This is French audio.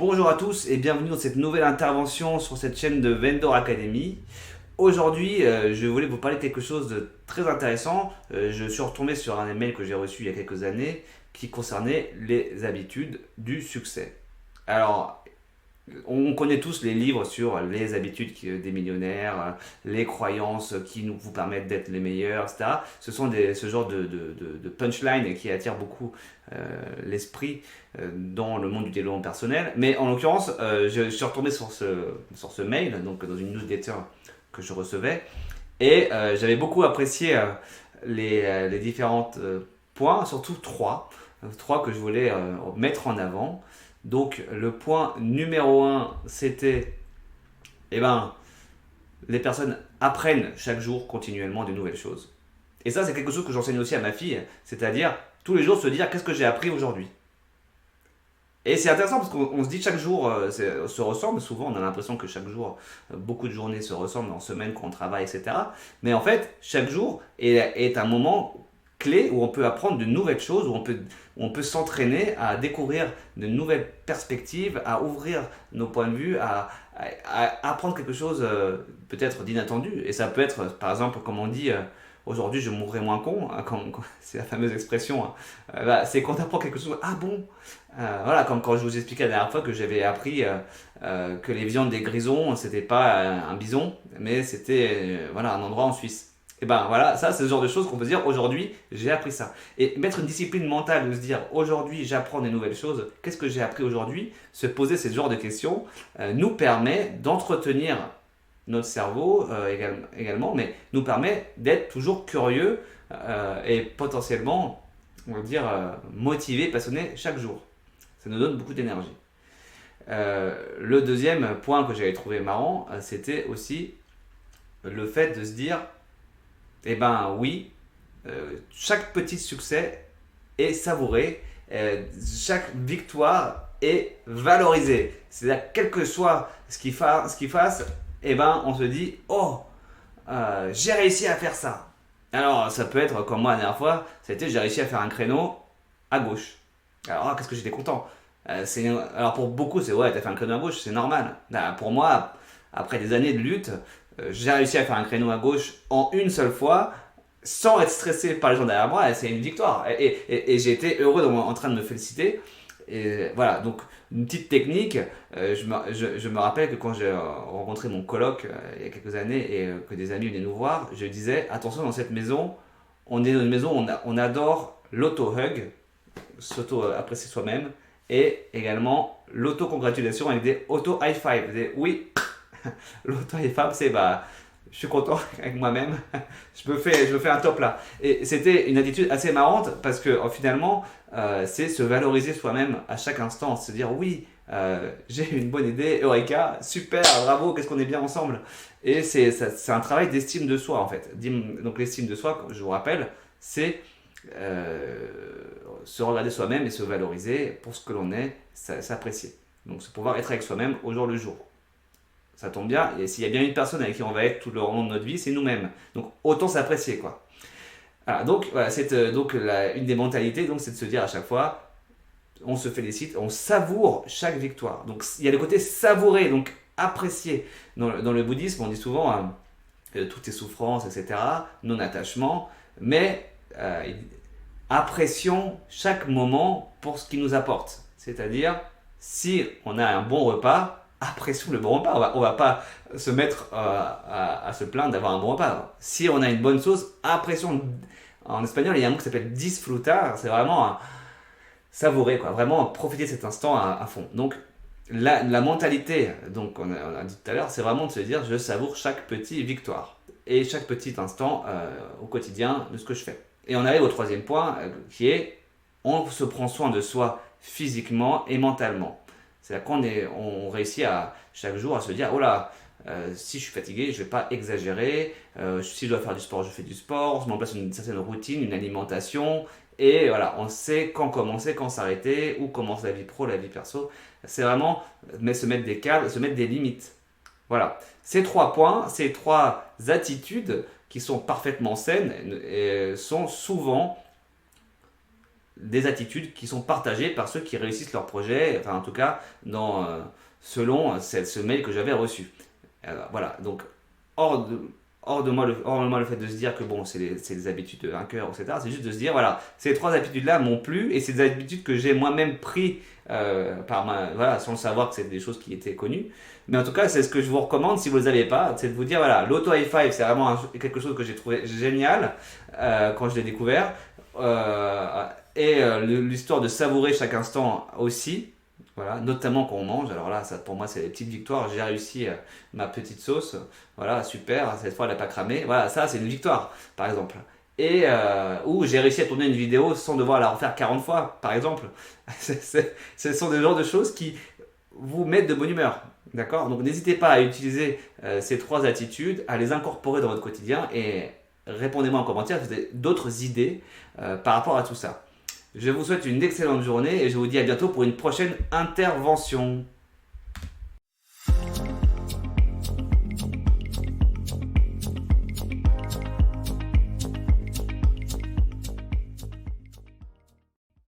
Bonjour à tous et bienvenue dans cette nouvelle intervention sur cette chaîne de Vendor Academy. Aujourd'hui, je voulais vous parler de quelque chose de très intéressant. Je suis retombé sur un email que j'ai reçu il y a quelques années qui concernait les habitudes du succès. Alors, on connaît tous les livres sur les habitudes des millionnaires, les croyances qui vous permettent d'être les meilleurs, etc. Ce sont ce genre de punchline qui attire beaucoup l'esprit dans le monde du développement personnel. Mais en l'occurrence, je suis retombé sur ce mail, donc dans une newsletter que je recevais, et j'avais beaucoup apprécié les différents points, surtout trois que je voulais mettre en avant. Donc le point numéro un, c'était, eh ben, les personnes apprennent chaque jour continuellement de nouvelles choses. Et ça, c'est quelque chose que j'enseigne aussi à ma fille, c'est-à-dire tous les jours se dire qu'est-ce que j'ai appris aujourd'hui. Et c'est intéressant parce qu'on se dit chaque jour se ressemble. Souvent, on a l'impression que chaque jour, beaucoup de journées se ressemblent en semaine quand on travaille, etc. Mais en fait, chaque jour est un moment clé où on peut apprendre de nouvelles choses, où on peut s'entraîner à découvrir de nouvelles perspectives, à ouvrir nos points de vue, à apprendre quelque chose peut-être d'inattendu. Et ça peut être, par exemple, comme on dit, aujourd'hui je mourrai moins con, hein, c'est la fameuse expression. Hein. C'est quand tu apprends quelque chose, ah bon. Voilà, comme quand je vous expliquais la dernière fois que j'avais appris que les viandes des grisons, c'était pas un bison, mais c'était voilà, un endroit en Suisse. Et ben voilà, ça c'est le genre de choses qu'on peut se dire aujourd'hui j'ai appris ça. Et mettre une discipline mentale, de se dire aujourd'hui j'apprends des nouvelles choses, qu'est-ce que j'ai appris aujourd'hui, se poser ce genre de questions nous permet d'entretenir notre cerveau également, mais nous permet d'être toujours curieux et potentiellement, on va dire, motivé, passionné chaque jour. Ça nous donne beaucoup d'énergie. Le deuxième point que j'avais trouvé marrant, c'était aussi le fait de se dire, eh ben oui, chaque petit succès est savouré, chaque victoire est valorisée. C'est-à-dire, quel que soit ce qu'il fasse, eh ben on se dit, oh, j'ai réussi à faire ça. Alors, ça peut être comme moi la dernière fois, c'était j'ai réussi à faire un créneau à gauche. Alors, qu'est-ce que j'étais content. Alors, pour beaucoup, c'est ouais, t'as fait un créneau à gauche, c'est normal. Là, pour moi, après des années de lutte, j'ai réussi à faire un créneau à gauche en une seule fois, sans être stressé par les gens derrière moi, et c'est une victoire. Et j'ai été heureux en train de me féliciter. Et voilà, donc une petite technique, je me rappelle que quand j'ai rencontré mon coloc il y a quelques années et que des amis venaient nous voir, je disais attention, dans cette maison, on est dans une maison où on adore l'auto-hug, s'auto-apprécier soi-même, et également l'auto-congratulation avec des auto-high-five. Oui, l'auto-high-five, c'est bah, je suis content avec moi-même, je me fais un top là. Et c'était une attitude assez marrante parce que finalement, c'est se valoriser soi-même à chaque instant, se dire oui, j'ai une bonne idée, Eureka, super, bravo, qu'est-ce qu'on est bien ensemble. Et c'est un travail d'estime de soi en fait. Donc l'estime de soi, je vous rappelle, c'est euh, se regarder soi-même et se valoriser pour ce que l'on est, s'apprécier. Donc c'est pouvoir être avec soi-même au jour le jour. Ça tombe bien, et s'il y a bien une personne avec qui on va être tout le long de notre vie, c'est nous-mêmes. Donc autant s'apprécier quoi. Voilà, donc voilà, une des mentalités, donc c'est de se dire à chaque fois, on se félicite, on savoure chaque victoire. Donc il y a le côté savourer, donc apprécier. Dans le bouddhisme, on dit souvent toutes est souffrances, etc., non-attachement, mais apprécions chaque moment pour ce qu'il nous apporte. C'est-à-dire, si on a un bon repas, apprécions le bon repas. On va pas se mettre à se plaindre d'avoir un bon repas. Si on a une bonne sauce, apprécions. En espagnol, il y a un mot qui s'appelle disfrutar. C'est vraiment savourer, quoi. Vraiment profiter de cet instant à fond. Donc, la mentalité, donc on a dit tout à l'heure, c'est vraiment de se dire je savoure chaque petite victoire et chaque petit instant au quotidien de ce que je fais. Et on arrive au troisième point qui est on se prend soin de soi physiquement et mentalement. C'est-à-dire on réussit à chaque jour à se dire oh là, si je suis fatigué, je ne vais pas exagérer. Si je dois faire du sport, je fais du sport. Je mets en place une certaine routine, une alimentation. Et voilà, on sait quand commencer, quand s'arrêter, où commence la vie pro, la vie perso. C'est vraiment se mettre des cadres, se mettre des limites. Voilà. Ces trois points, ces trois attitudes qui sont parfaitement saines, sont souvent des attitudes qui sont partagées par ceux qui réussissent leur projet, enfin en tout cas selon ce mail que j'avais reçu. Alors, voilà, donc hors de, hors de moi le fait de se dire que bon, c'est des habitudes de vainqueur, etc. C'est juste de se dire, voilà, ces trois habitudes-là m'ont plu et c'est des habitudes que j'ai moi-même pris voilà, sans le savoir que c'est des choses qui étaient connues. Mais en tout cas, c'est ce que je vous recommande si vous ne les avez pas, c'est de vous dire, voilà, l'auto high five, c'est vraiment quelque chose que j'ai trouvé génial quand je l'ai découvert. L'histoire de savourer chaque instant aussi. Voilà, notamment quand on mange. Alors là, ça, pour moi, c'est des petites victoires. J'ai réussi ma petite sauce. Voilà, super. Cette fois, elle n'a pas cramé. Voilà, ça, c'est une victoire, par exemple. Ou j'ai réussi à tourner une vidéo sans devoir la refaire 40 fois, par exemple. Ce sont des genres de choses qui vous mettent de bonne humeur. D'accord. Donc, n'hésitez pas à utiliser ces trois attitudes, à les incorporer dans votre quotidien et répondez-moi en commentaire si vous avez d'autres idées par rapport à tout ça. Je vous souhaite une excellente journée et je vous dis à bientôt pour une prochaine intervention.